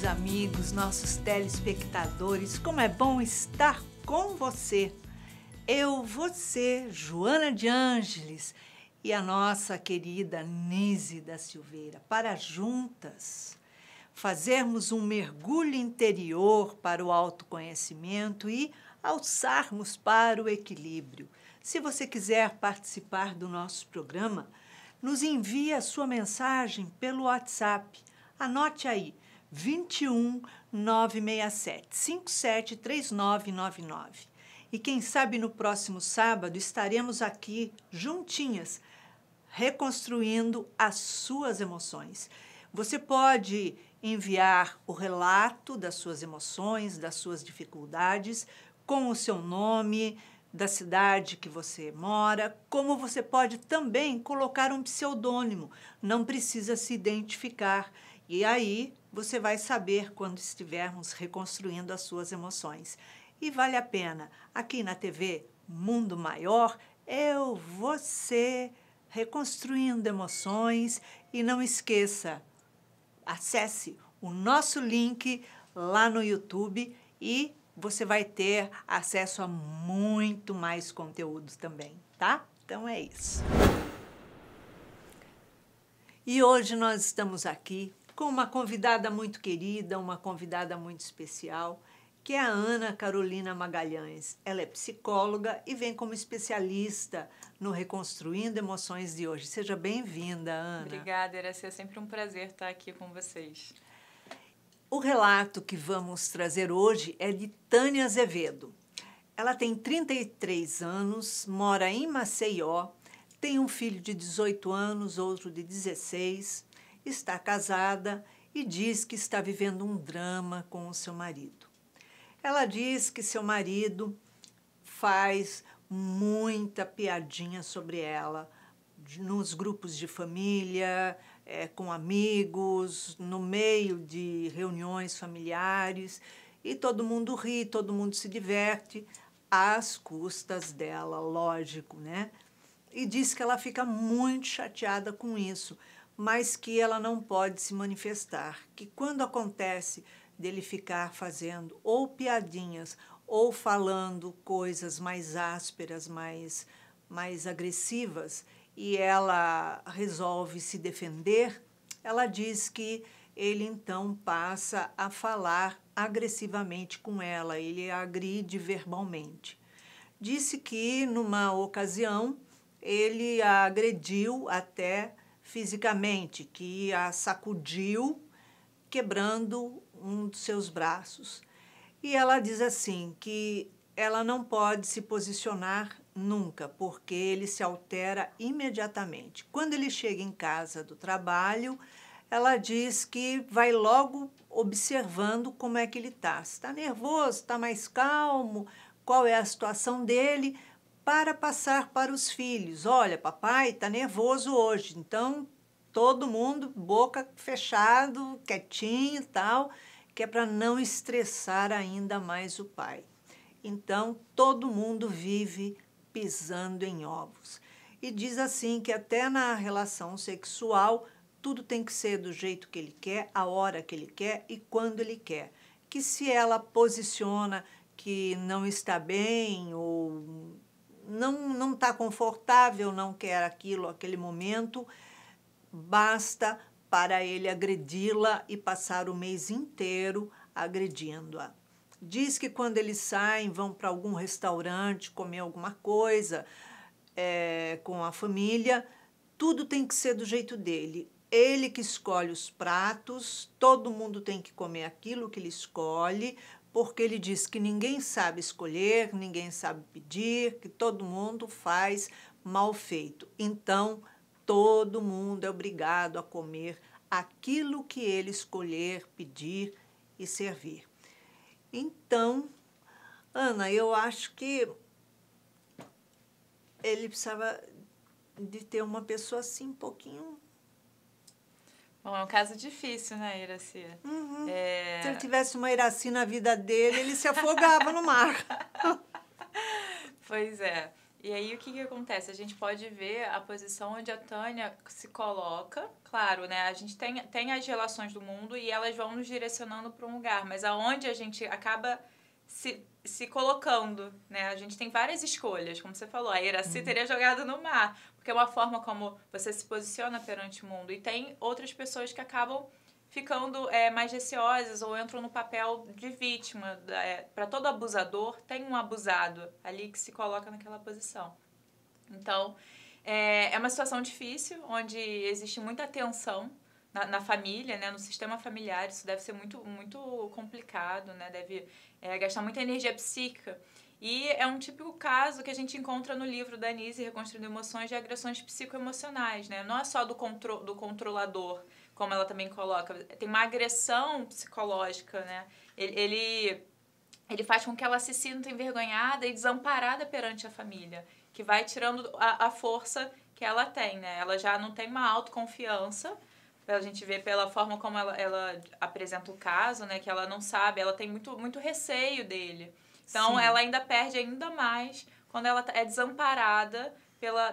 amigos, nossos telespectadores, como é bom estar com você. Eu, você, Joana de Ângeles e a nossa querida Nise da Silveira, para juntas fazermos um mergulho interior para o autoconhecimento e alçarmos para o equilíbrio. Se você quiser participar do nosso programa, nos envie a sua mensagem pelo WhatsApp. Anote aí, 21 967 57 3999. E quem sabe no próximo sábado estaremos aqui juntinhas, reconstruindo as suas emoções. Você pode enviar o relato das suas emoções, das suas dificuldades, com o seu nome, da cidade que você mora, como você pode também colocar um pseudônimo, não precisa se identificar. E aí você vai saber quando estivermos reconstruindo as suas emoções. E vale a pena, aqui na TV Mundo Maior, eu, você, reconstruindo emoções. E não esqueça, acesse o nosso link lá no YouTube e você vai ter acesso a muito mais conteúdo também, tá? Então é isso. E hoje nós estamos aqui com uma convidada muito querida, uma convidada muito especial, que é a Ana Carolina Magalhães. Ela é psicóloga e vem como especialista no Reconstruindo Emoções de hoje. Seja bem-vinda, Ana. Obrigada, Iraci. É sempre um prazer estar aqui com vocês. O relato que vamos trazer hoje é de Tânia Azevedo. Ela tem 33 anos, mora em Maceió, tem um filho de 18 anos, outro de 16, está casada e diz que está vivendo um drama com o seu marido. Ela diz que seu marido faz muita piadinha sobre ela nos grupos de família, com amigos, no meio de reuniões familiares, e todo mundo ri, todo mundo se diverte, às custas dela, lógico, né? E diz que ela fica muito chateada com isso, mas que ela não pode se manifestar, que quando acontece dele ficar fazendo ou piadinhas ou falando coisas mais ásperas, mais agressivas, e ela resolve se defender, ela diz que ele então passa a falar agressivamente com ela, ele a agride verbalmente. Disse que, numa ocasião, ele a agrediu até fisicamente, que a sacudiu, quebrando um dos seus braços. E ela diz assim, que ela não pode se posicionar nunca, porque ele se altera imediatamente. Quando ele chega em casa do trabalho, ela diz que vai logo observando como é que ele está. Se está nervoso, está mais calmo, qual é a situação dele, para passar para os filhos. Olha, papai está nervoso hoje, então todo mundo, boca fechado, quietinho e tal, que é para não estressar ainda mais o pai. Então, todo mundo vive pisando em ovos. E diz assim que até na relação sexual, tudo tem que ser do jeito que ele quer, a hora que ele quer e quando ele quer. Que se ela posiciona que não está bem ou não está confortável, não quer aquilo, aquele momento, basta para ele agredi-la e passar o mês inteiro agredindo-a. Diz que quando eles saem, vão para algum restaurante comer alguma coisa com a família, tudo tem que ser do jeito dele. Ele que escolhe os pratos, todo mundo tem que comer aquilo que ele escolhe, porque ele diz que ninguém sabe escolher, ninguém sabe pedir, que todo mundo faz mal feito. Então, todo mundo é obrigado a comer aquilo que ele escolher, pedir e servir. Então, Ana, eu acho que ele precisava de ter uma pessoa assim um pouquinho... Bom, é um caso difícil, né, Iraci? Uhum. Se ele tivesse uma Iraci na vida dele, ele se afogava no mar. Pois é. E aí, o que que acontece? A gente pode ver a posição onde a Tânia se coloca. Claro, né? A gente tem as relações do mundo e elas vão nos direcionando para um lugar, mas aonde a gente acaba se colocando, né? A gente tem várias escolhas, como você falou. A Iraci teria jogado no mar, porque é uma forma como você se posiciona perante o mundo. E tem outras pessoas que acabam ficando mais receosas ou entram no papel de vítima. Para todo abusador, tem um abusado ali que se coloca naquela posição. Então, é uma situação difícil, onde existe muita tensão na família, né, no sistema familiar. Isso deve ser muito, muito complicado, né, deve gastar muita energia psíquica. E é um típico caso que a gente encontra no livro da Anise, Reconstruindo Emoções, de agressões psicoemocionais, né? Não é só do controlador, como ela também coloca. Tem uma agressão psicológica, né? Ele faz com que ela se sinta envergonhada e desamparada perante a família, que vai tirando a força que ela tem, né? Ela já não tem uma autoconfiança, a gente vê pela forma como ela apresenta o caso, né? Que ela não sabe, ela tem muito, muito receio dele. Então, ela ainda perde ainda mais quando ela é desamparada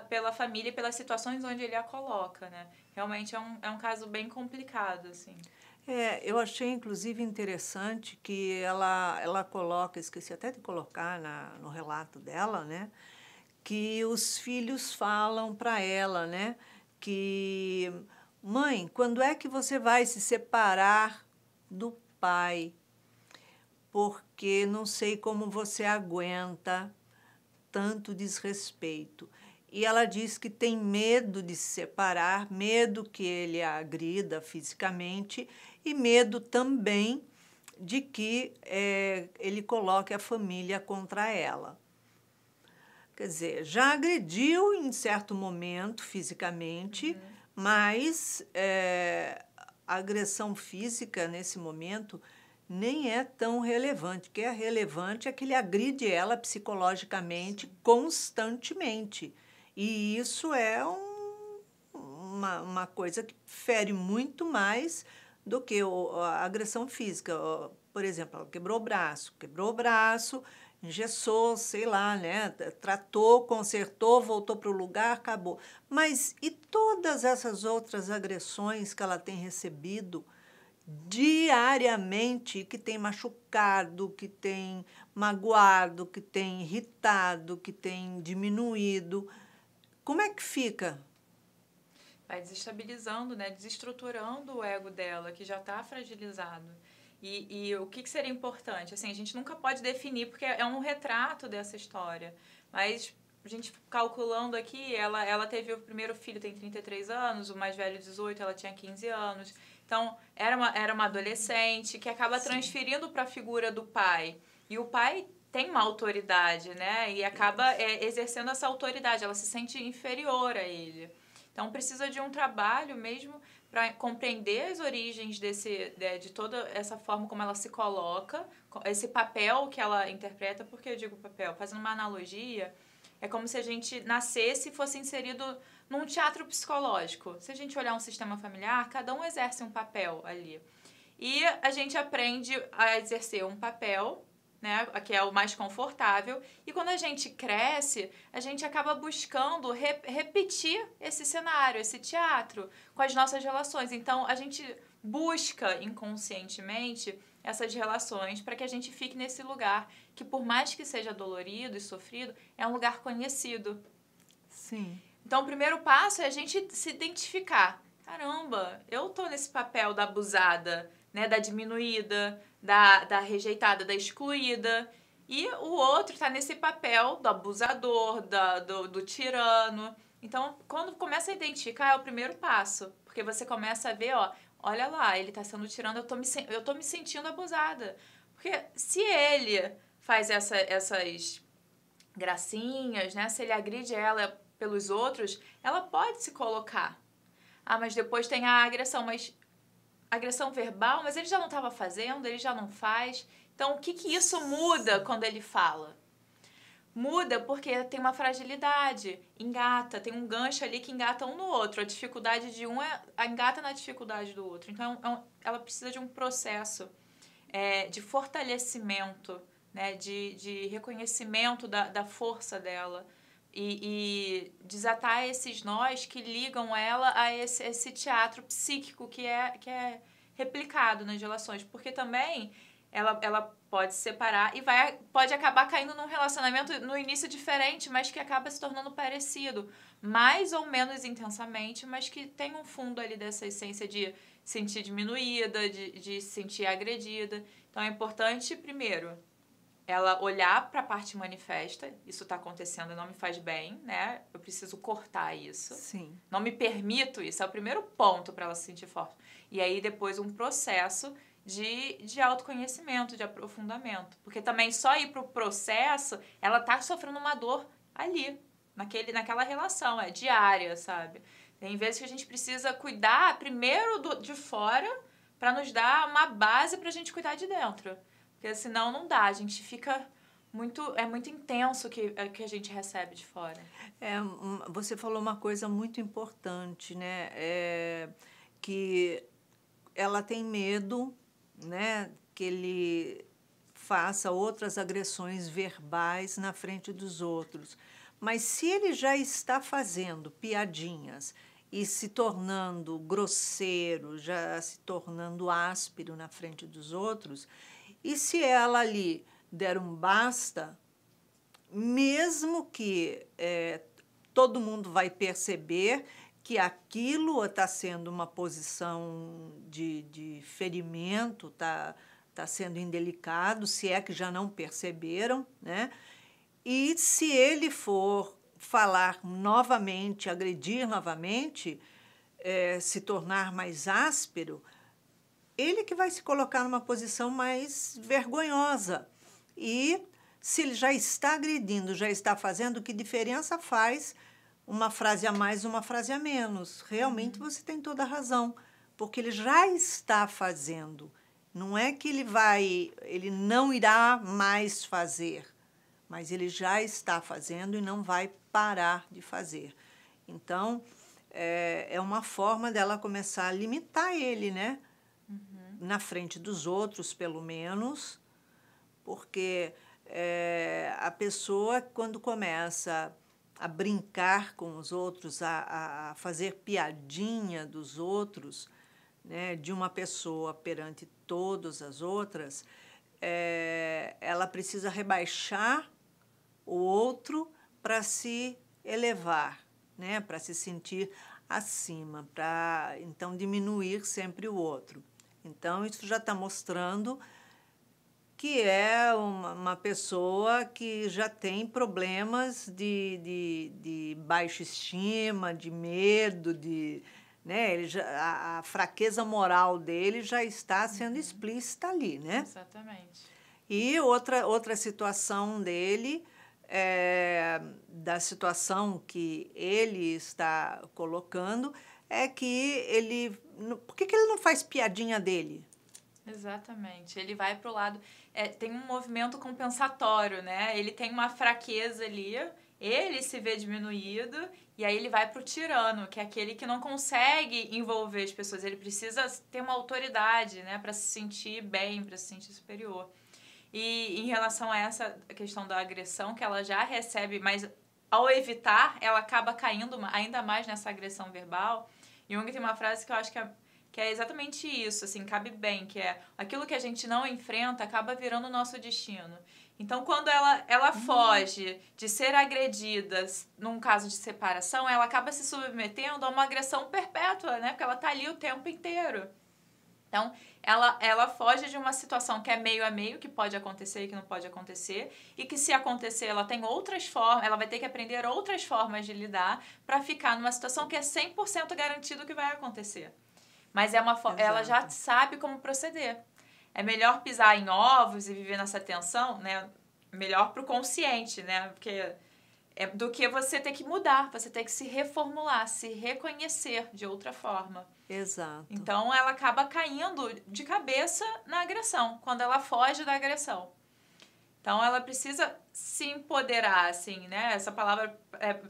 pela família e pelas situações onde ele a coloca, né? Realmente é um caso bem complicado, assim. Eu achei, inclusive, interessante que ela coloca, esqueci até de colocar no relato dela, né? Que os filhos falam para ela, né? Que, mãe, quando é que você vai se separar do pai? Porque não sei como você aguenta tanto desrespeito. E ela diz que tem medo de se separar, medo que ele a agrida fisicamente e medo também de que ele coloque a família contra ela. Quer dizer, já agrediu em certo momento fisicamente, mas a agressão física nesse momento nem é tão relevante. O que é relevante é que ele agride ela psicologicamente constantemente. E isso é uma coisa que fere muito mais do que a agressão física. Por exemplo, ela quebrou o braço, engessou, sei lá, né? Tratou, consertou, voltou para o lugar, acabou. Mas e todas essas outras agressões que ela tem recebido diariamente, que tem machucado, que tem magoado, que tem irritado, que tem diminuído? Como é que fica? Vai desestabilizando, né? Desestruturando o ego dela, que já está fragilizado. E o que seria importante? Assim, a gente nunca pode definir, porque é um retrato dessa história. Mas a gente calculando aqui, ela teve o primeiro filho, tem 33 anos, o mais velho, 18, ela tinha 15 anos. Então, era uma adolescente que acaba transferindo para a figura do pai. E o pai tem uma autoridade, né? E acaba exercendo essa autoridade, ela se sente inferior a ele. Então, precisa de um trabalho mesmo para compreender as origens de toda essa forma como ela se coloca, esse papel que ela interpreta. Por que eu digo papel? Fazendo uma analogia, é como se a gente nascesse e fosse inserido num teatro psicológico. Se a gente olhar um sistema familiar, cada um exerce um papel ali. E a gente aprende a exercer um papel, né, que é o mais confortável, e quando a gente cresce, a gente acaba buscando repetir esse cenário, esse teatro, com as nossas relações. Então, a gente busca inconscientemente essas relações para que a gente fique nesse lugar que, por mais que seja dolorido e sofrido, é um lugar conhecido. Sim. Então, o primeiro passo é a gente se identificar. Caramba, eu tô nesse papel da abusada, né, da diminuída, da rejeitada, da excluída. E o outro tá nesse papel do abusador, do tirano. Então, quando começa a identificar, é o primeiro passo. Porque você começa a ver, ó, olha lá, ele tá sendo tirano, eu tô me sentindo abusada. Porque se ele faz essas gracinhas, né, se ele agride ela pelos outros, ela pode se colocar. Ah, mas depois tem a agressão, mas agressão verbal, mas ele já não estava fazendo, ele já não faz. Então, o que isso muda quando ele fala? Muda porque tem uma fragilidade, engata, tem um gancho ali que engata um no outro. A dificuldade de um engata na dificuldade do outro. Então, ela precisa de um processo de fortalecimento, né, de reconhecimento da força dela, e desatar esses nós que ligam ela a esse teatro psíquico que é replicado nas relações. Porque também ela pode se separar e pode acabar caindo num relacionamento no início diferente, mas que acaba se tornando parecido, mais ou menos intensamente, mas que tem um fundo ali dessa essência de sentir diminuída, de se sentir agredida. Então é importante, primeiro, ela olhar para a parte manifesta, isso está acontecendo, não me faz bem, né? Eu preciso cortar isso. Sim. Não me permito isso, é o primeiro ponto para ela se sentir forte. E aí depois um processo de autoconhecimento, de aprofundamento. Porque também só ir para o processo, ela tá sofrendo uma dor ali, naquela relação, é diária, sabe? Tem vezes que a gente precisa cuidar primeiro de fora para nos dar uma base para a gente cuidar de dentro. Porque senão não dá, a gente fica é muito intenso que a gente recebe de fora. Você falou uma coisa muito importante, né? Que ela tem medo, né, que ele faça outras agressões verbais na frente dos outros. Mas se ele já está fazendo piadinhas e se tornando grosseiro, já se tornando áspero na frente dos outros, e se ela ali der um basta, mesmo que todo mundo vai perceber que aquilo está sendo uma posição de ferimento, está sendo indelicado, se é que já não perceberam, né? E se ele for falar novamente, agredir novamente, se tornar mais áspero, ele que vai se colocar numa posição mais vergonhosa. E se ele já está agredindo, já está fazendo, que diferença faz uma frase a mais, uma frase a menos? Realmente você tem toda a razão, porque ele já está fazendo. Não é que ele não irá mais fazer, mas ele já está fazendo e não vai parar de fazer. Então, é uma forma dela começar a limitar ele, né? Na frente dos outros, pelo menos, porque a pessoa, quando começa a brincar com os outros, a fazer piadinha dos outros, né, de uma pessoa perante todas as outras, ela precisa rebaixar o outro para se elevar, né, para se sentir acima, para então diminuir sempre o outro. Então, isso já está mostrando que é uma pessoa que já tem problemas de baixa estima, de medo, né? A fraqueza moral dele já está sendo explícita ali, né? Exatamente. E outra situação dele, da situação que ele está colocando, é que ele... Por que ele não faz piadinha dele? Exatamente. Ele vai pro lado... tem um movimento compensatório, né? Ele tem uma fraqueza ali, ele se vê diminuído, e aí ele vai pro tirano, que é aquele que não consegue envolver as pessoas. Ele precisa ter uma autoridade, né? Para se sentir bem, para se sentir superior. E em relação a essa questão da agressão, que ela já recebe, mas ao evitar, ela acaba caindo ainda mais nessa agressão verbal. Jung tem uma frase que eu acho que é exatamente isso, assim, cabe bem, que é aquilo que a gente não enfrenta acaba virando o nosso destino. Então, quando ela foge de ser agredida num caso de separação, ela acaba se submetendo a uma agressão perpétua, né? Porque ela tá ali o tempo inteiro. Então, ela foge de uma situação que é meio a meio, que pode acontecer e que não pode acontecer, e que se acontecer, ela tem outras formas, ela vai ter que aprender outras formas de lidar para ficar numa situação que é 100% garantido que vai acontecer. Mas ela já sabe como proceder. É melhor pisar em ovos e viver nessa tensão, né? Melhor pro consciente, né? Porque do que você ter que mudar, você ter que se reformular, se reconhecer de outra forma. Exato. Então, ela acaba caindo de cabeça na agressão, quando ela foge da agressão. Então, ela precisa se empoderar, assim, né? Essa palavra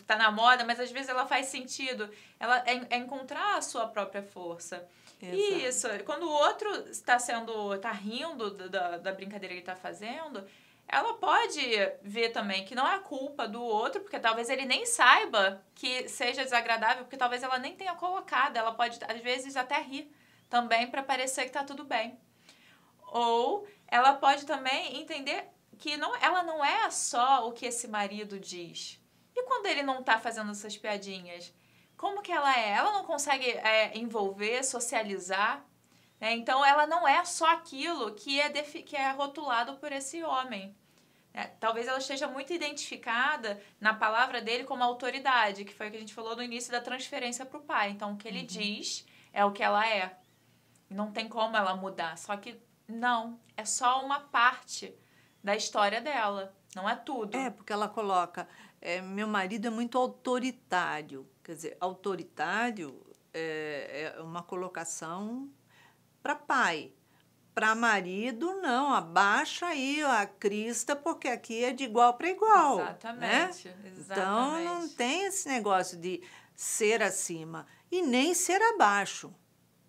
tá na moda, mas às vezes ela faz sentido. Ela é encontrar a sua própria força. Exato. E isso, quando o outro tá rindo da brincadeira que ele tá fazendo, ela pode ver também que não é culpa do outro, porque talvez ele nem saiba que seja desagradável, porque talvez ela nem tenha colocado. Ela pode, às vezes, até rir também para parecer que tá tudo bem. Ou ela pode também entender que ela não é só o que esse marido diz. E quando ele não tá fazendo essas piadinhas? Como que ela é? Ela não consegue envolver, socializar, né? Então, ela não é só aquilo que é rotulado por esse homem. Talvez ela esteja muito identificada na palavra dele como autoridade, que foi o que a gente falou no início da transferência para o pai. Então, o que ele diz é o que ela é. E não tem como ela mudar. Só que não, é só uma parte da história dela, não é tudo. Porque ela coloca, meu marido é muito autoritário. Quer dizer, autoritário é uma colocação para pai. Para marido, não, abaixa aí a crista, porque aqui é de igual para igual. Exatamente, né? exatamente. Então, não tem esse negócio de ser acima e nem ser abaixo.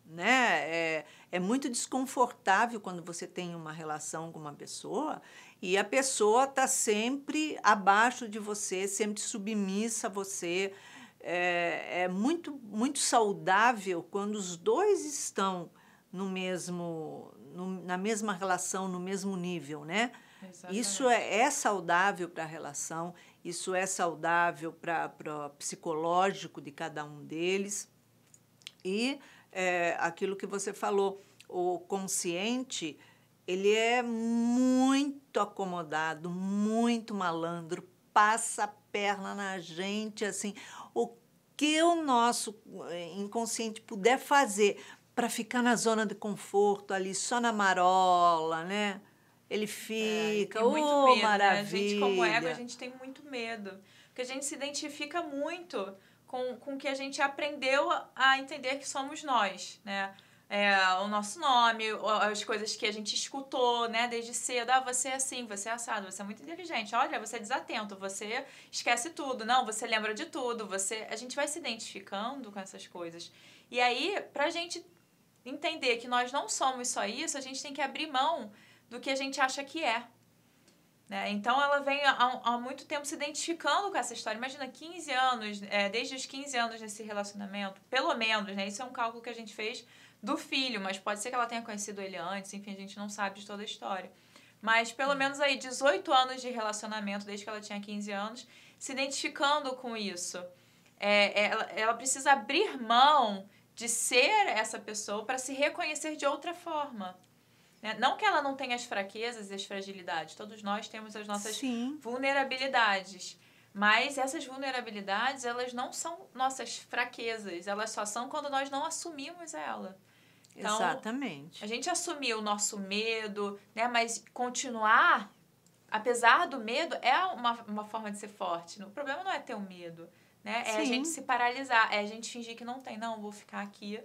Né? É muito desconfortável quando você tem uma relação com uma pessoa e a pessoa está sempre abaixo de você, sempre submissa a você. É muito, muito saudável quando os dois estão na mesma relação, no mesmo nível, né? Exatamente. Isso é saudável para a relação, isso é saudável para o psicológico de cada um deles. E aquilo que você falou, o consciente, ele é muito acomodado, muito malandro, passa a perna na gente, assim, o que o nosso inconsciente puder fazer para ficar na zona de conforto ali, só na marola, né? Ele fica, tem muito medo, maravilha. Né? A gente, como ego, a gente tem muito medo. Porque a gente se identifica muito com o que a gente aprendeu a entender que somos nós, né? O nosso nome, as coisas que a gente escutou, né, desde cedo. Você é assim, você é assado, você é muito inteligente. Olha, você é desatento, você esquece tudo. Não, você lembra de tudo. A gente vai se identificando com essas coisas. E aí, pra gente entender que nós não somos só isso, a gente tem que abrir mão do que a gente acha que é. Né? Então, ela vem há muito tempo se identificando com essa história. Imagina, 15 anos, desde os 15 anos nesse relacionamento, pelo menos, né? Isso é um cálculo que a gente fez do filho, mas pode ser que ela tenha conhecido ele antes, enfim, a gente não sabe de toda a história. Mas pelo menos aí 18 anos de relacionamento, desde que ela tinha 15 anos, se identificando com isso. Ela precisa abrir mão de ser essa pessoa para se reconhecer de outra forma. Não que ela não tenha as fraquezas e as fragilidades, todos nós temos as nossas vulnerabilidades, mas essas vulnerabilidades, elas não são nossas fraquezas, elas só são quando nós não assumimos ela. Então, exatamente. A gente assumir o nosso medo, né, mas continuar, apesar do medo, é uma forma de ser forte. O problema não é ter o medo, né? É a gente se paralisar, é a gente fingir que não tem, não, vou ficar aqui.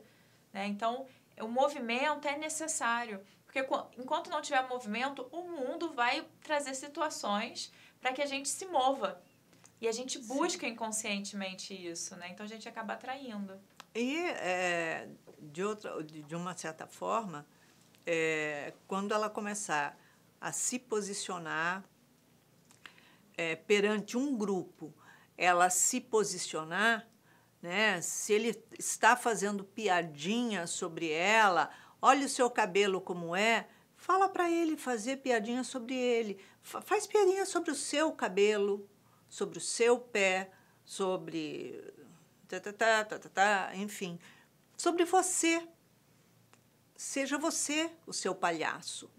Né? Então, o movimento é necessário. Porque enquanto não tiver movimento, o mundo vai trazer situações para que a gente se mova. E a gente busca inconscientemente isso, né? Então, a gente acaba atraindo. E, de uma certa forma, quando ela começar a se posicionar perante um grupo, ela se posicionar, né? Se ele está fazendo piadinha sobre ela, olha o seu cabelo como é, fala para ele fazer piadinha sobre ele. Faz piadinha sobre o seu cabelo, sobre o seu pé, sobre... enfim, sobre você. Seja você o seu palhaço.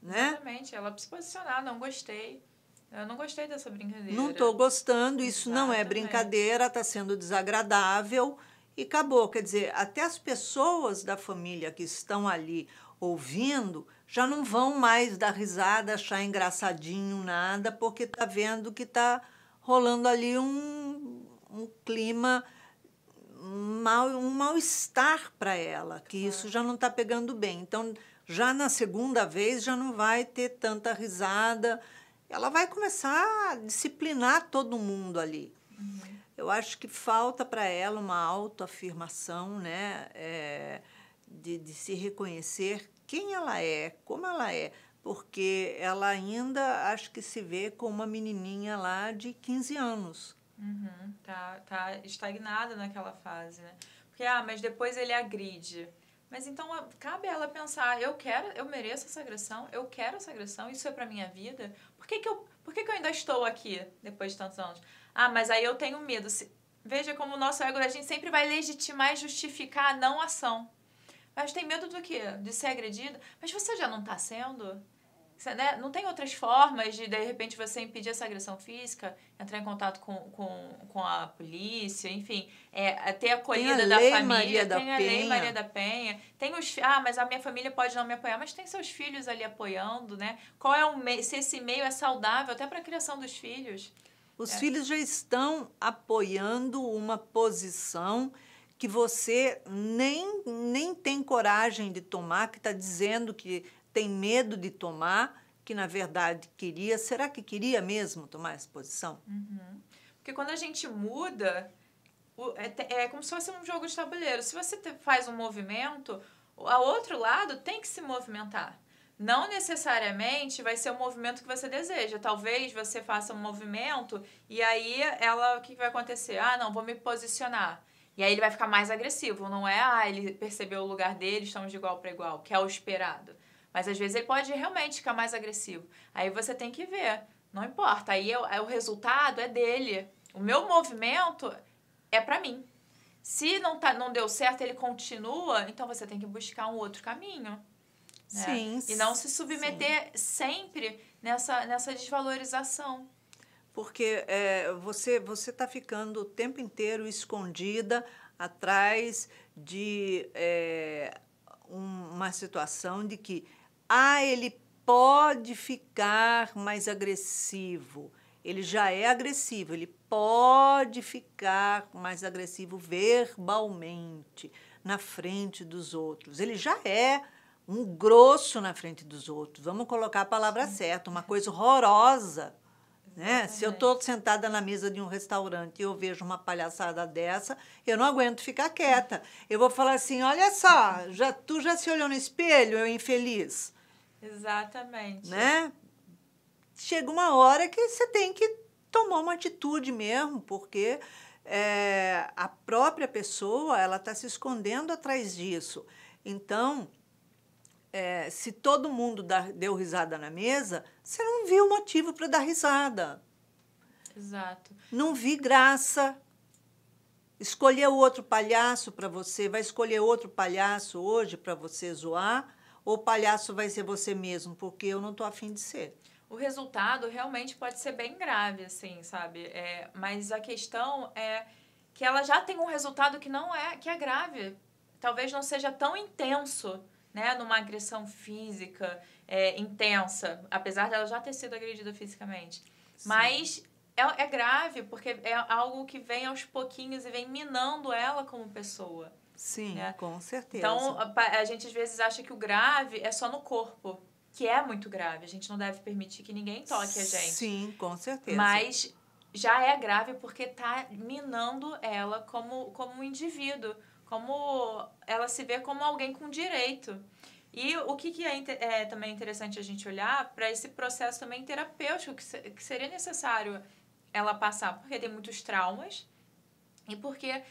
Né? Exatamente. Ela se posicionar, não gostei. Eu não gostei dessa brincadeira. Não estou gostando, isso não é brincadeira, está sendo desagradável e acabou. Quer dizer, até as pessoas da família que estão ali ouvindo já não vão mais dar risada, achar engraçadinho, nada, porque está vendo que está rolando ali um clima, um mal-estar para ela, que isso já não está pegando bem. Então, já na segunda vez, já não vai ter tanta risada. Ela vai começar a disciplinar todo mundo ali. Eu acho que falta para ela uma autoafirmação, né? De se reconhecer quem ela é, como ela é. porque ela ainda acho que se vê como uma menininha lá de 15 anos. Uhum, tá estagnada naquela fase, né? Porque, mas depois ele agride. Mas então cabe a ela pensar, eu mereço essa agressão, eu quero essa agressão, isso é pra minha vida? Por que que eu ainda estou aqui depois de tantos anos? Mas aí eu tenho medo. Veja como o nosso ego, a gente sempre vai legitimar e justificar a não ação. Mas tem medo do quê? De ser agredida? Mas você já não está sendo? Você, né? Não tem outras formas de repente, você impedir essa agressão física? Entrar em contato com a polícia, enfim. Ter a acolhida da família. Tem a Lei Maria da Penha. Tem os... mas a minha família pode não me apoiar, mas tem seus filhos ali apoiando, né? Qual é o meio... Se esse meio é saudável até para a criação dos filhos. Os filhos já estão apoiando uma posição que você nem tem coragem de tomar, que está dizendo que tem medo de tomar, que na verdade queria. Será que queria mesmo tomar essa posição? Uhum. Porque quando a gente muda, é como se fosse um jogo de tabuleiro. Se você faz um movimento, o outro lado tem que se movimentar. Não necessariamente vai ser o movimento que você deseja. Talvez você faça um movimento e aí o que vai acontecer? Não, vou me posicionar. E aí ele vai ficar mais agressivo. Não é, ele percebeu o lugar dele, estamos de igual para igual, que é o esperado. Mas às vezes ele pode realmente ficar mais agressivo. Aí você tem que ver. Não importa. Aí o resultado é dele. O meu movimento é para mim. Se não deu certo, ele continua, então você tem que buscar um outro caminho. Né? Sim. E não se submeter sempre nessa desvalorização. Porque você está ficando o tempo inteiro escondida atrás de uma situação de que ele pode ficar mais agressivo. Ele já é agressivo, ele pode ficar mais agressivo verbalmente na frente dos outros. Ele já é um grosso na frente dos outros. Vamos colocar a palavra certa, uma coisa horrorosa. Né? Se eu estou sentada na mesa de um restaurante e eu vejo uma palhaçada dessa, eu não aguento ficar quieta. Eu vou falar assim, olha só, tu já se olhou no espelho, eu infeliz? Exatamente. Né? Chega uma hora que você tem que tomar uma atitude mesmo, porque a própria pessoa ela está se escondendo atrás disso. Então, se todo mundo deu risada na mesa, você não viu motivo para dar risada. Exato. Não vi graça. Escolheu outro palhaço para você, vai escolher outro palhaço hoje para você zoar, ou o palhaço vai ser você mesmo, porque eu não estou afim de ser. O resultado realmente pode ser bem grave, assim, sabe? Mas a questão é que ela já tem um resultado que é grave. Talvez não seja tão intenso, né, numa agressão física intensa, apesar dela já ter sido agredida fisicamente. Sim. Mas é grave, porque é algo que vem aos pouquinhos e vem minando ela como pessoa. Sim, né? Com certeza. Então, a gente às vezes acha que o grave é só no corpo, que é muito grave. A gente não deve permitir que ninguém toque a gente. Sim, com certeza. Mas já é grave porque está minando ela como um indivíduo, como ela se vê como alguém com direito. E o que é também interessante a gente olhar para esse processo também terapêutico que seria necessário ela passar, porque tem muitos traumas e porque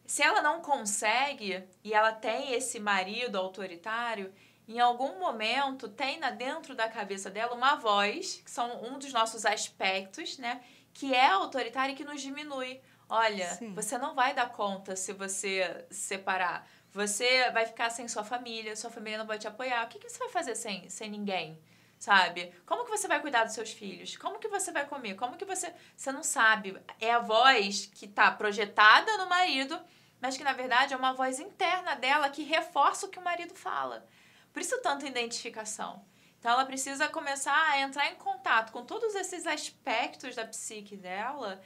se ela não consegue e ela tem esse marido autoritário, em algum momento tem dentro da cabeça dela uma voz, que são um dos nossos aspectos, né, que é autoritária e que nos diminui. Olha, Sim. Você não vai dar conta se você separar. Você vai ficar sem sua família não vai te apoiar. O que você vai fazer sem ninguém? Sabe? Como que você vai cuidar dos seus filhos? Como que você vai comer? Como que você não sabe. É a voz que está projetada no marido, mas que, na verdade, é uma voz interna dela que reforça o que o marido fala. Por isso, tanta identificação. Então, ela precisa começar a entrar em contato com todos esses aspectos da psique dela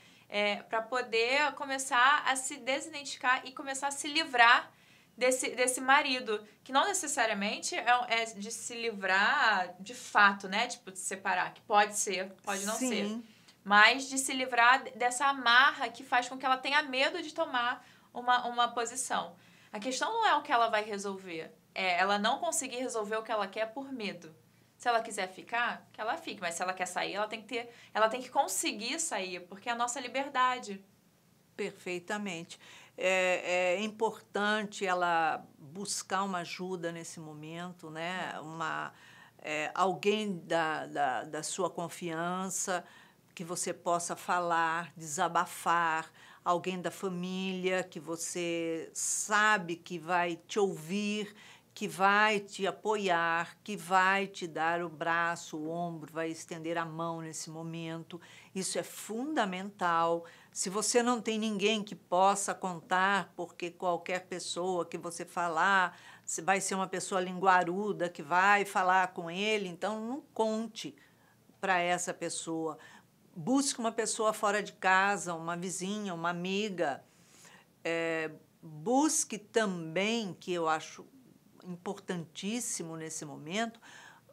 para poder começar a se desidentificar e começar a se livrar desse marido, que não necessariamente é de se livrar de fato, né? Tipo, de separar, que pode ser, pode não Sim. ser. Mas de se livrar dessa amarra que faz com que ela tenha medo de tomar uma posição. A questão não é o que ela vai resolver. Ela não conseguir resolver o que ela quer por medo. Se ela quiser ficar, que ela fique. Mas se ela quer sair, ela tem que conseguir sair, porque é a nossa liberdade. Perfeitamente. É importante ela buscar uma ajuda nesse momento, né? Alguém da sua confiança, que você possa falar, desabafar, alguém da família que você sabe que vai te ouvir, que vai te apoiar, que vai te dar o braço, o ombro, vai estender a mão nesse momento. Isso é fundamental. Se você não tem ninguém que possa contar, porque qualquer pessoa que você falar, vai ser uma pessoa linguaruda que vai falar com ele, então não conte para essa pessoa. Busque uma pessoa fora de casa, uma vizinha, uma amiga. Busque também, que eu acho importantíssimo nesse momento,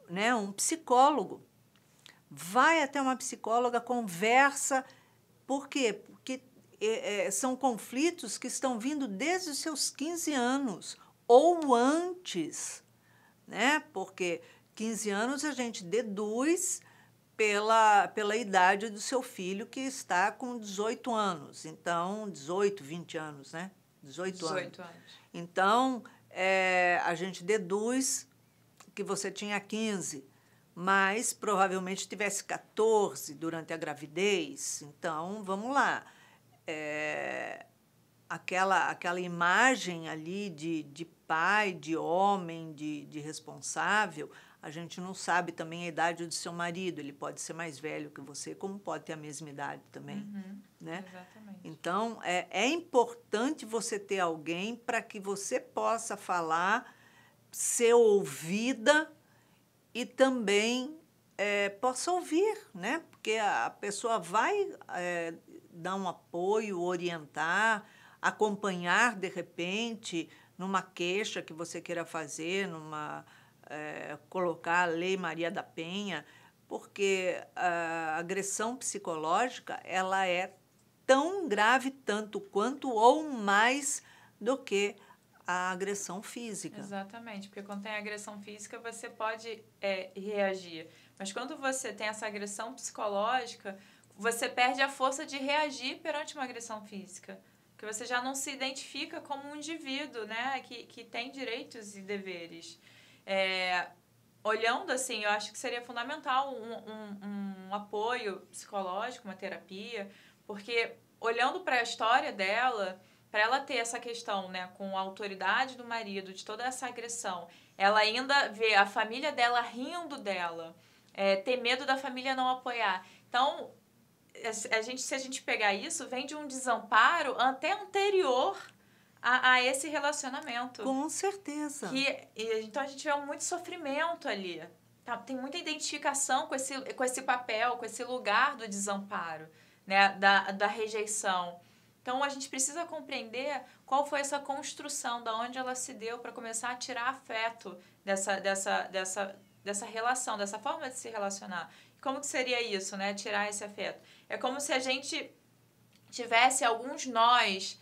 né, um psicólogo. Vai até uma psicóloga, conversa. Por quê? Porque são conflitos que estão vindo desde os seus 15 anos ou antes, né? Porque 15 anos a gente deduz pela idade do seu filho, que está com 18 anos. Então, 18, 20 anos, né? 18 anos. Então, a gente deduz que você tinha 15, mas provavelmente tivesse 14 durante a gravidez. Então, vamos lá. Aquela imagem ali de pai, de homem, de responsável, a gente não sabe também a idade do seu marido. Ele pode ser mais velho que você, como pode ter a mesma idade também. Né? Exatamente. Então, é importante você ter alguém para que você possa falar, ser ouvida e também possa ouvir, né? Porque a pessoa vai dar um apoio, orientar, acompanhar, de repente, numa queixa que você queira fazer, colocar a Lei Maria da Penha, porque a agressão psicológica ela é tão grave, tanto quanto ou mais do que a agressão física. Exatamente, porque quando tem agressão física, você pode reagir. Mas quando você tem essa agressão psicológica, você perde a força de reagir perante uma agressão física. Porque você já não se identifica como um indivíduo, né, que tem direitos e deveres. Olhando assim, eu acho que seria fundamental um apoio psicológico, uma terapia, porque olhando para a história dela, para ela ter essa questão, né, com a autoridade do marido, de toda essa agressão, ela ainda vê a família dela rindo dela, ter medo da família não apoiar. Então, se a gente pegar isso, vem de um desamparo até anterior a esse relacionamento. Com certeza. Então, a gente vê muito sofrimento ali. Tá? Tem muita identificação com esse papel, com esse lugar do desamparo, né? Da rejeição. Então, a gente precisa compreender qual foi essa construção, da onde ela se deu para começar a tirar afeto dessa relação, dessa forma de se relacionar. Como que seria isso, né? Tirar esse afeto? É como se a gente tivesse alguns nós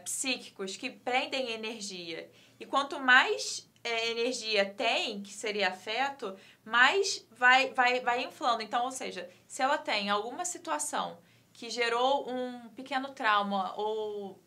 psíquicos que prendem energia. E quanto mais energia tem, que seria afeto, mais vai inflando. Então, ou seja, se ela tem alguma situação que gerou um pequeno trauma ou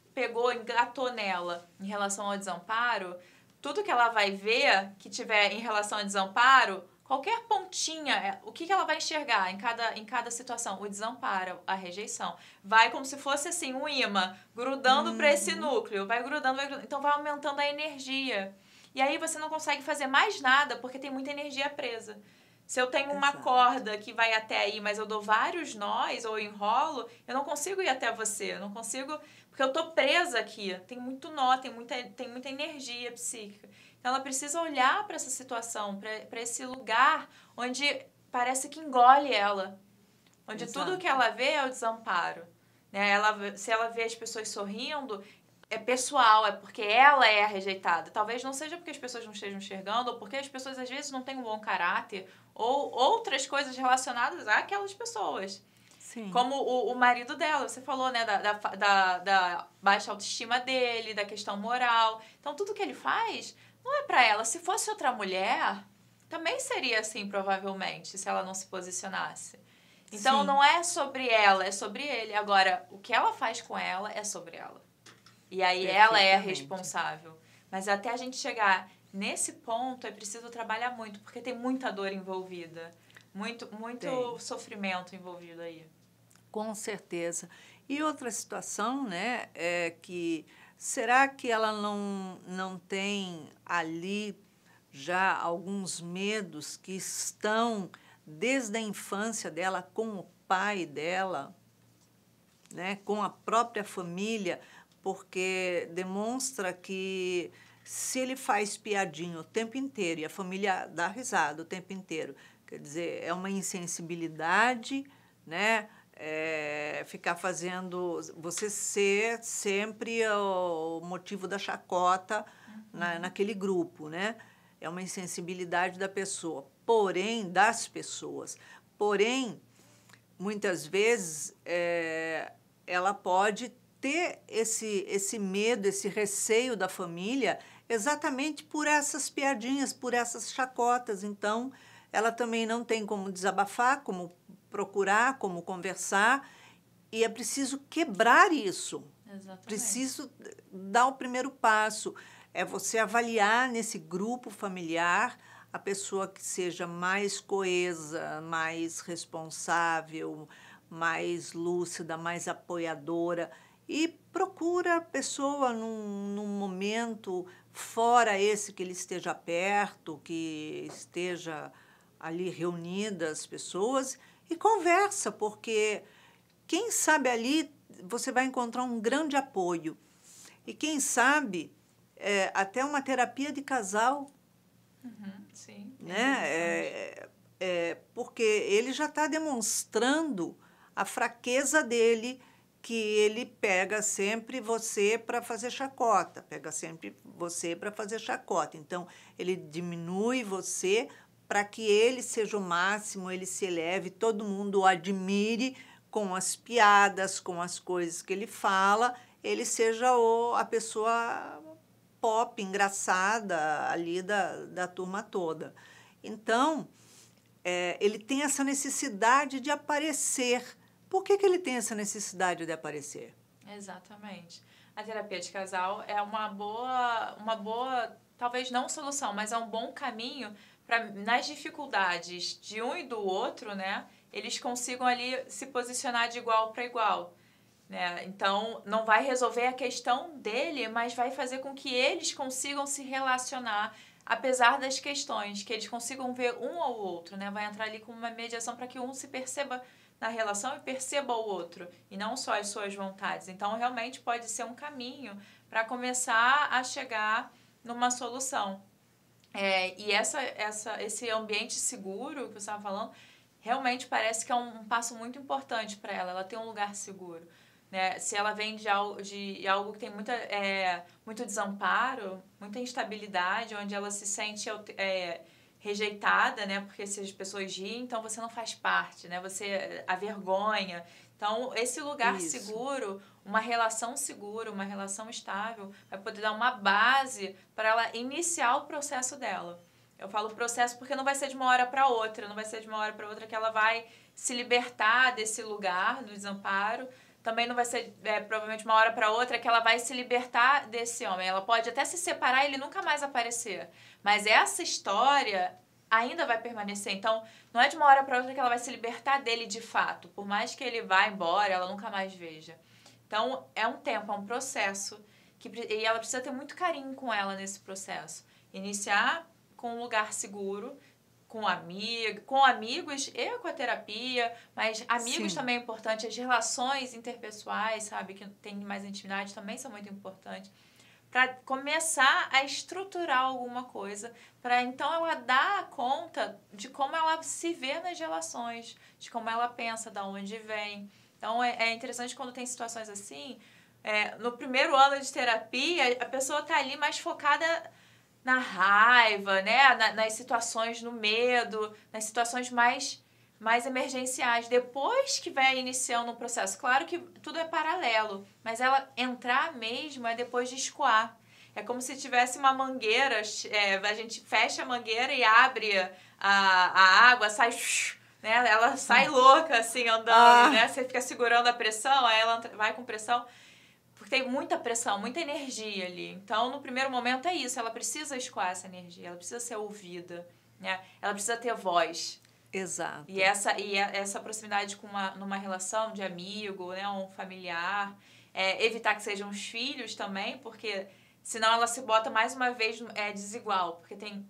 engatou nela em relação ao desamparo, tudo que ela vai ver que tiver em relação ao desamparo, qualquer pontinha, o que ela vai enxergar em cada situação? O desamparo, a rejeição. Vai como se fosse assim, um imã, grudando para esse núcleo. Vai grudando. Então, vai aumentando a energia. E aí, você não consegue fazer mais nada, porque tem muita energia presa. Se eu tenho uma corda que vai até aí, mas eu dou vários nós ou enrolo, eu não consigo ir até você. Eu não consigo, porque eu estou presa aqui. Tem muito nó, tem muita energia psíquica. Então, ela precisa olhar para essa situação, para esse lugar onde parece que engole ela. Onde tudo que ela vê é o desamparo. Né? Se ela vê as pessoas sorrindo, é pessoal, é porque ela é a rejeitada. Talvez não seja porque as pessoas não estejam enxergando, ou porque as pessoas às vezes não têm um bom caráter, ou outras coisas relacionadas àquelas pessoas. Sim. Como o marido dela, você falou, né, da baixa autoestima dele, da questão moral. Então, tudo que ele faz não é pra ela. Se fosse outra mulher, também seria assim, provavelmente, se ela não se posicionasse. Então, Sim. não é sobre ela, é sobre ele. Agora, o que ela faz com ela é sobre ela. E aí, ela é a responsável. Mas até a gente chegar nesse ponto, é preciso trabalhar muito, porque tem muita dor envolvida. Muito sofrimento envolvido aí. Com certeza. E outra situação, né, é que será que ela não tem ali já alguns medos que estão desde a infância dela com o pai dela, né, com a própria família, porque demonstra que se ele faz piadinha o tempo inteiro e a família dá risada o tempo inteiro, quer dizer, é uma insensibilidade, né? Ficar fazendo você ser sempre o motivo da chacota naquele grupo, né? É uma insensibilidade da pessoa, porém, das pessoas. Porém, muitas vezes, ela pode ter esse medo, esse receio da família exatamente por essas piadinhas, por essas chacotas. Então, ela também não tem como desabafar, como procurar, como conversar, e é preciso quebrar isso. Exatamente. Preciso dar o primeiro passo. É você avaliar nesse grupo familiar a pessoa que seja mais coesa, mais responsável, mais lúcida, mais apoiadora, e procura a pessoa num momento fora esse que ele esteja perto, que esteja ali reunidas as pessoas, e conversa, porque quem sabe ali você vai encontrar um grande apoio. E quem sabe até uma terapia de casal, Sim. né? Porque ele já está demonstrando a fraqueza dele, que ele pega sempre você para fazer chacota, pega sempre você para fazer chacota. Então, ele diminui você para que ele seja o máximo, ele se eleve, todo mundo o admire com as piadas, com as coisas que ele fala, ele seja a pessoa pop, engraçada ali da turma toda. Então, ele tem essa necessidade de aparecer. Por que ele tem essa necessidade de aparecer? Exatamente. A terapia de casal é uma boa, talvez não solução, mas é um bom caminho para, nas dificuldades de um e do outro, né, eles consigam ali se posicionar de igual para igual. Né? Então, não vai resolver a questão dele, mas vai fazer com que eles consigam se relacionar, apesar das questões, que eles consigam ver um ao outro, né? Vai entrar ali com uma mediação para que um se perceba na relação e perceba o outro, e não só as suas vontades. Então, realmente pode ser um caminho para começar a chegar numa solução. E esse ambiente seguro que você estava falando, realmente parece que é um passo muito importante para ela. Ela tem um lugar seguro. Né? Se ela vem de algo que tem muito desamparo, muita instabilidade, onde ela se sente rejeitada, né? Porque se as pessoas riem, então você não faz parte, né? Você a vergonha. Então, esse lugar seguro, uma relação segura, uma relação estável, vai poder dar uma base para ela iniciar o processo dela. Eu falo processo porque não vai ser de uma hora para outra, não vai ser de uma hora para outra que ela vai se libertar desse lugar, do desamparo. Também não vai ser, provavelmente, uma hora para outra que ela vai se libertar desse homem. Ela pode até se separar e ele nunca mais aparecer. Mas essa história ainda vai permanecer. Então, não é de uma hora para outra que ela vai se libertar dele de fato. Por mais que ele vá embora, ela nunca mais veja. Então, é um tempo, é um processo. E ela precisa ter muito carinho com ela nesse processo. Iniciar com um lugar seguro, com amigos e com a terapia, mas amigos também é importante, as relações interpessoais, sabe, que tem mais intimidade também são muito importantes, para começar a estruturar alguma coisa, para então ela dar conta de como ela se vê nas relações, de como ela pensa, de onde vem. Então, é interessante quando tem situações assim, no primeiro ano de terapia, a pessoa está ali mais focada na raiva, né? Nas situações, no medo, nas situações mais emergenciais. Depois que vai iniciando um processo, claro que tudo é paralelo, mas ela entrar mesmo é depois de escoar. É como se tivesse uma mangueira, a gente fecha a mangueira e abre a água, sai, né? Ela sai louca, assim, andando, né? Você fica segurando a pressão, aí ela vai com pressão, porque tem muita pressão, muita energia ali. Então, no primeiro momento é isso, ela precisa escoar essa energia, ela precisa ser ouvida, né? Ela precisa ter voz. Exato. E essa proximidade numa relação de amigo, né, um familiar, evitar que sejam os filhos também, porque senão ela se bota mais uma vez desigual, porque tem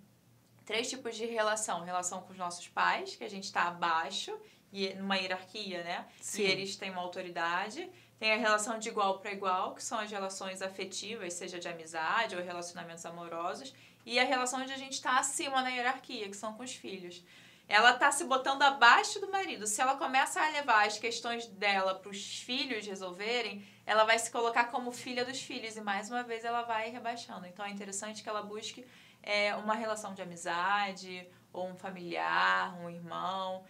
3 tipos de relação. Relação com os nossos pais, que a gente está abaixo, e numa hierarquia, né? Sim. E eles têm uma autoridade. Tem a relação de igual para igual, que são as relações afetivas, seja de amizade ou relacionamentos amorosos. E a relação onde a gente está acima na hierarquia, que são com os filhos. Ela está se botando abaixo do marido. Se ela começa a levar as questões dela para os filhos resolverem, ela vai se colocar como filha dos filhos. E mais uma vez ela vai rebaixando. Então é interessante que ela busque uma relação de amizade, ou um familiar, um irmão.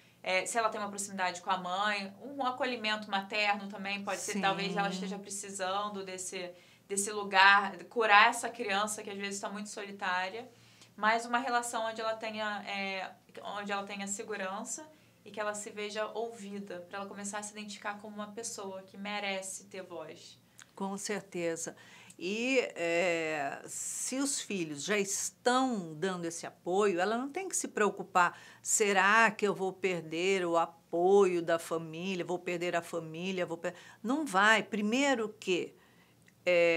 Se ela tem uma proximidade com a mãe, um acolhimento materno também pode ser. Sim. Talvez ela esteja precisando desse lugar, curar essa criança que às vezes está muito solitária. Mas uma relação onde ela tenha segurança e que ela se veja ouvida, para ela começar a se identificar como uma pessoa que merece ter voz. Com certeza. E se os filhos já estão dando esse apoio, ela não tem que se preocupar, será que eu vou perder o apoio da família, vou perder a família, não vai. Primeiro que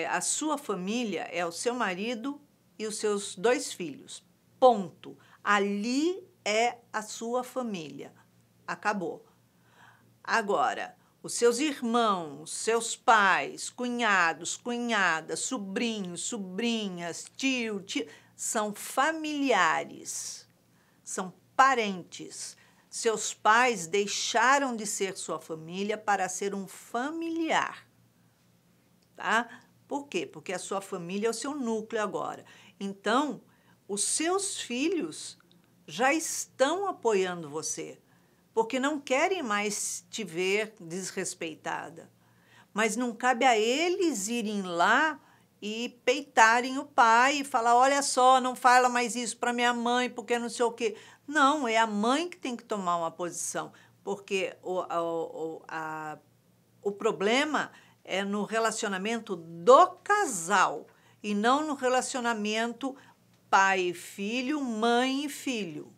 a sua família é o seu marido e os seus 2 filhos. Ponto. Ali é a sua família. Acabou. Agora, os seus irmãos, seus pais, cunhados, cunhadas, sobrinhos, sobrinhas, tio, são familiares, são parentes. Seus pais deixaram de ser sua família para ser um familiar. Tá? Por quê? Porque a sua família é o seu núcleo agora. Então, os seus filhos já estão apoiando você, porque não querem mais te ver desrespeitada. Mas não cabe a eles irem lá e peitarem o pai e falar, olha só, não fala mais isso para minha mãe, porque não sei o quê. Não, é a mãe que tem que tomar uma posição, porque o problema é no relacionamento do casal e não no relacionamento pai e filho, mãe e filho.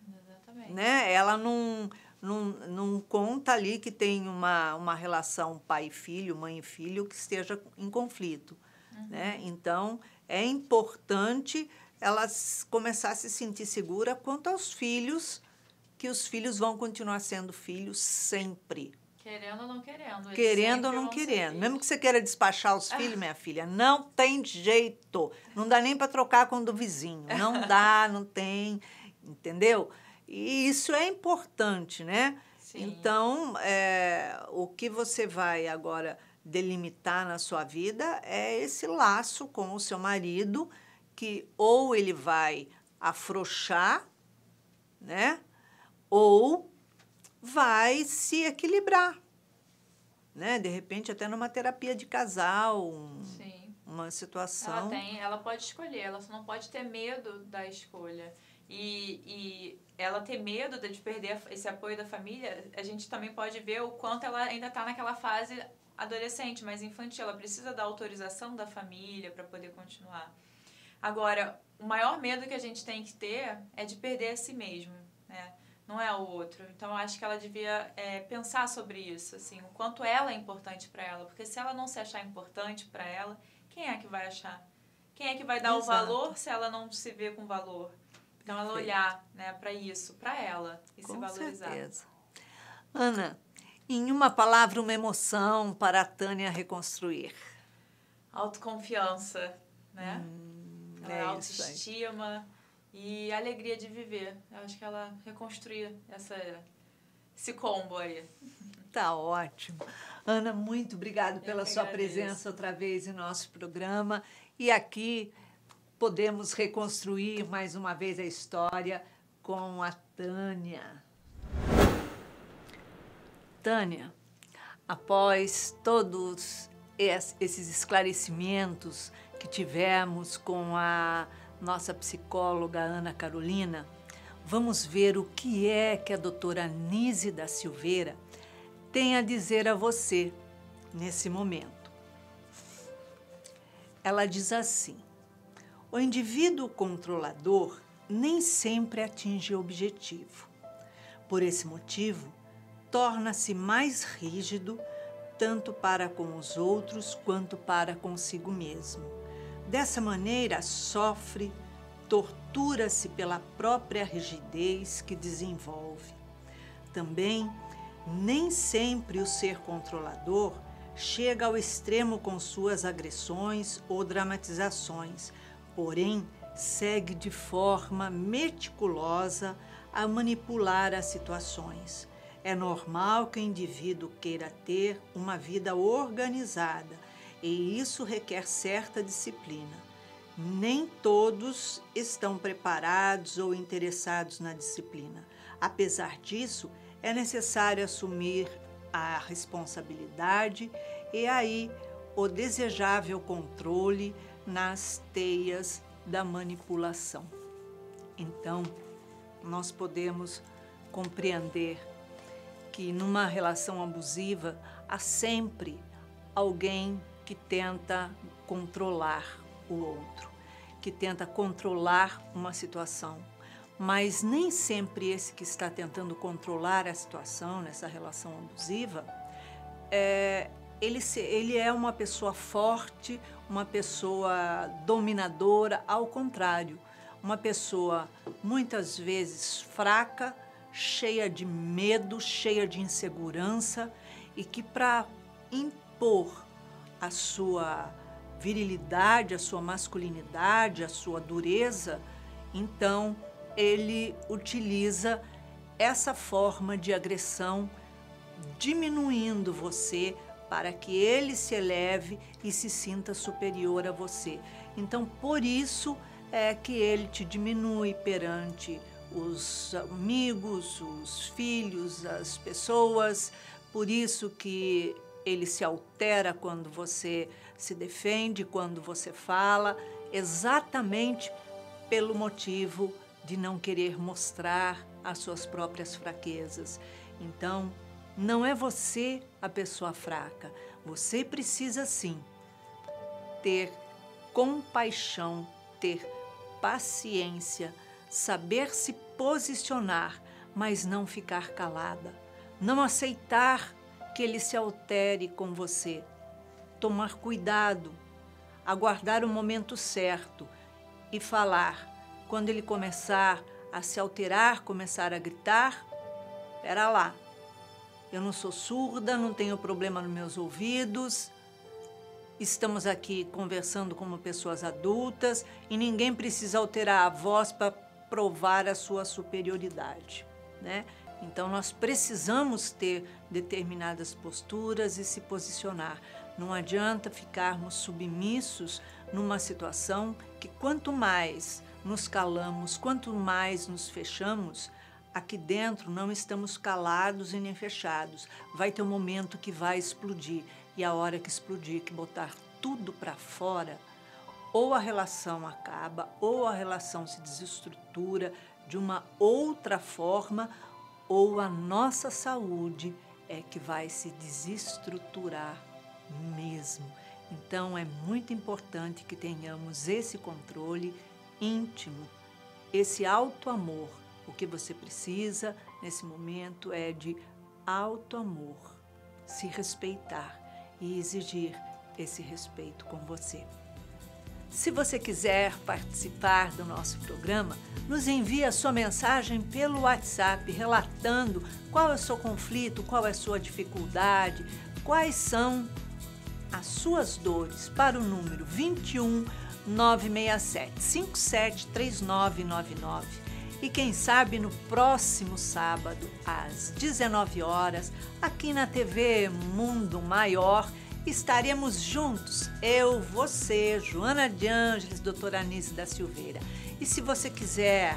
Exatamente. Né? Ela não conta ali que tem uma relação pai e filho, mãe e filho que esteja em conflito. Né? Então, é importante ela começar a se sentir segura quanto aos filhos, que os filhos vão continuar sendo filhos sempre. Querendo ou não querendo. Querendo ou não querendo. Mesmo que você queira despachar os filhos, minha filha, não tem jeito. Não dá nem para trocar com o do vizinho. Não dá, não tem, entendeu? E isso é importante, né? Sim. Então, o que você vai agora delimitar na sua vida é esse laço com o seu marido, que ou ele vai afrouxar, né? Ou vai se equilibrar, né? De repente, até numa terapia de casal, uma situação. Ela pode escolher, ela só não pode ter medo da escolha. E ela ter medo de perder esse apoio da família, a gente também pode ver o quanto ela ainda está naquela fase adolescente, mais infantil. Ela precisa da autorização da família para poder continuar. Agora, o maior medo que a gente tem que ter é de perder a si mesmo, né? Não é o outro. Então, eu acho que ela devia pensar sobre isso, assim, o quanto ela é importante para ela. Porque se ela não se achar importante para ela, quem é que vai achar? Quem é que vai dar o valor se ela não se vê com valor? Então, ela olhar, né, para isso, para ela, e se valorizar. Com certeza. Ana, em uma palavra, uma emoção para a Tânia reconstruir. Autoconfiança, né? Autoestima. E a alegria de viver. Eu acho que ela reconstruiu esse combo aí. Tá ótimo. Ana, muito obrigada pela sua presença outra vez em nosso programa. E aqui podemos reconstruir mais uma vez a história com a Tânia. Tânia, após todos esses esclarecimentos que tivemos com a nossa psicóloga Ana Carolina, vamos ver o que é que a doutora Anísia da Silveira tem a dizer a você nesse momento. Ela diz assim: o indivíduo controlador nem sempre atinge o objetivo. Por esse motivo, torna-se mais rígido, tanto para com os outros quanto para consigo mesmo. Dessa maneira, sofre, tortura-se pela própria rigidez que desenvolve. Também, nem sempre o ser controlador chega ao extremo com suas agressões ou dramatizações, porém, segue de forma meticulosa a manipular as situações. É normal que o indivíduo queira ter uma vida organizada e isso requer certa disciplina. Nem todos estão preparados ou interessados na disciplina. Apesar disso, é necessário assumir a responsabilidade e aí o desejável controle nas teias da manipulação. Então, nós podemos compreender que numa relação abusiva há sempre alguém que tenta controlar o outro, que tenta controlar uma situação. Mas nem sempre esse que está tentando controlar a situação nessa relação abusiva, ele é uma pessoa forte, uma pessoa dominadora, ao contrário, uma pessoa muitas vezes fraca, cheia de medo, cheia de insegurança e que para impor a sua virilidade, a sua masculinidade, a sua dureza, então ele utiliza essa forma de agressão, diminuindo você para que ele se eleve e se sinta superior a você. Então, por isso é que ele te diminui perante os amigos, os filhos, as pessoas, por isso que ele se altera quando você se defende, quando você fala, exatamente pelo motivo de não querer mostrar as suas próprias fraquezas. Então, não é você a pessoa fraca. Você precisa, sim, ter compaixão, ter paciência, saber se posicionar, mas não ficar calada. Não aceitar que ele se altere com você. Tomar cuidado, aguardar o momento certo e falar. Quando ele começar a se alterar, começar a gritar, espera lá. Eu não sou surda, não tenho problema nos meus ouvidos. Estamos aqui conversando como pessoas adultas e ninguém precisa alterar a voz para provar a sua superioridade, né? Então, nós precisamos ter determinadas posturas e se posicionar. Não adianta ficarmos submissos numa situação que quanto mais nos calamos, quanto mais nos fechamos, aqui dentro não estamos calados e nem fechados. Vai ter um momento que vai explodir e a hora que explodir, que botar tudo para fora, ou a relação acaba, ou a relação se desestrutura de uma outra forma, ou a nossa saúde é que vai se desestruturar mesmo. Então, é muito importante que tenhamos esse controle íntimo, esse auto-amor. O que você precisa nesse momento é de auto-amor, se respeitar e exigir esse respeito com você. Se você quiser participar do nosso programa, nos envie a sua mensagem pelo WhatsApp, relatando qual é o seu conflito, qual é a sua dificuldade, quais são as suas dores, para o número 21 967 573999. E quem sabe no próximo sábado, às 19 horas, aqui na TV Mundo Maior, estaremos juntos, eu, você, Joana de Ângeles, doutora Anísia da Silveira. E se você quiser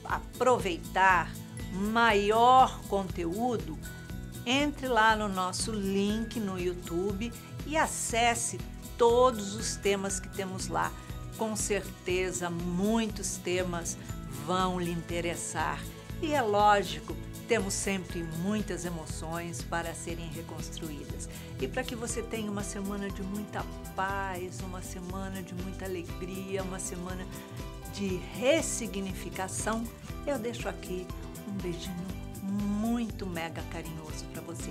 aproveitar maior conteúdo, Entre lá no nosso link no YouTube e acesse todos os temas que temos lá. Com certeza, muitos temas vão lhe interessar. E é lógico, temos sempre muitas emoções para serem reconstruídas. E para que você tenha uma semana de muita paz, uma semana de muita alegria, uma semana de ressignificação, eu deixo aqui um beijinho muito mega carinhoso para você.